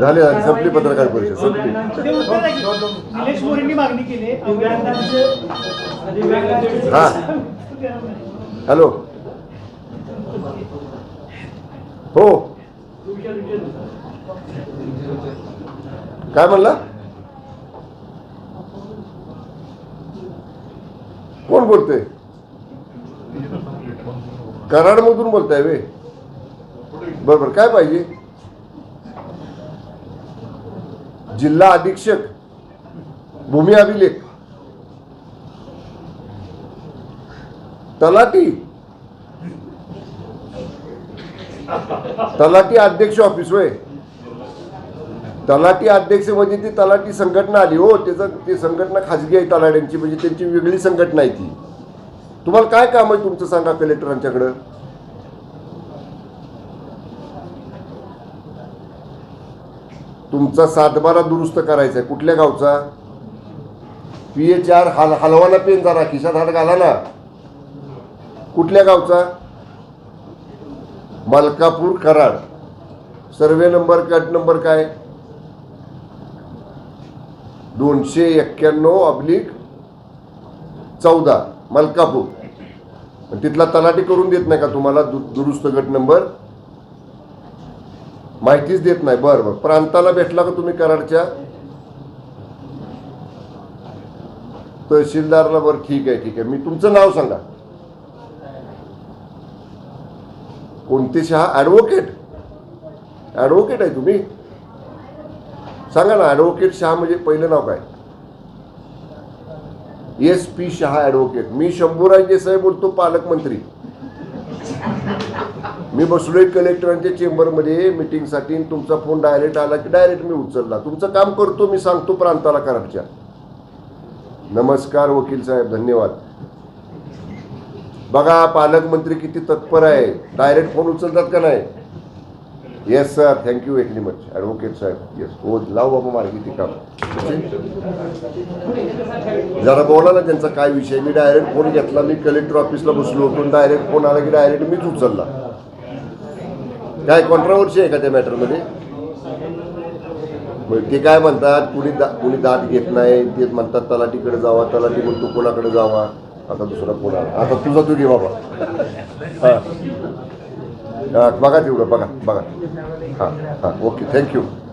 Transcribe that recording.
झाले संपली पत्रकार परिषद संपली. निलेश मोरेंनी मागणी केली. हा हॅलो हो काय म्हणला कोण बोलतोय कराडमधून बोलताय वे बरोबर काय पाहिजे जिल्हा अधीक्षक भूमी अभिलेख तलाठी अध्यक्ष ऑफिस होय तलाठी अध्यक्ष म्हणजे ती तलाठी संघटना आली हो त्याचं ती संघटना खाजगी आहे तलाट्यांची म्हणजे त्यांची वेगळी संघटना आहे ती तुम्हाला काय काम आहे तुमचं सांगा कलेक्टरांच्याकडं तुमचा सातबारा दुरुस्त करायचा आहे कुठल्या गावचा PH4 हलवाना पेन जरा खिशात हात घाला ना कुठल्या गावचा Malkapur Karad survey number cut number काय 291/14 मलकापूर तिथला तलाठी करून देत नाही का तुम्हाला दुरुस्त गट नंबर माहितीच देत नाही बरं बरं प्रांताला भेटला का तुम्ही कराडच्या तहसीलदारला बरं ठीक आहे मी तुमचं नाव सांगा कोणते शहा ॲडव्होकेट आहे तुम्ही सांगा ना ॲडव्होकेट शहा म्हणजे पहिलं नाव काय SP शहा ॲडव्होकेट मी शंभूराज देसाई बोलतो पालकमंत्री मी बसलोय कलेक्टरांच्या चेंबरमध्ये मीटिंगसाठी तुमचा फोन डायरेक्ट आला की डायरेक्ट मी उचलला तुमचं काम करतो मी सांगतो प्रांताला कराडच्या नमस्कार वकील साहेब धन्यवाद बघा पालकमंत्री किती तत्पर आहे डायरेक्ट फोन उचलतात का नाही yes sir thank you very much advocate साहेब येस हो लाव बाबा मार्गी ती काम जरा बोला ना त्यांचा काय विषय मी डायरेक्ट फोन घेतला मी कलेक्टर ऑफिसला बसलो होतो डायरेक्ट फोन आला की डायरेक्ट मीच उचलला काय कॉन्ट्रावर्सी आहे का त्या मॅटरमध्ये ते काय म्हणतात कुणी दाद घेत नाही ते म्हणतात तलाठीकडे जावा तलाठी म्हणतो कोणाकडे जावा आता दुसरा कोण आला आता तुझा तू घे बाबा हां बघा तेवढं बघा हां ओके थँक्यू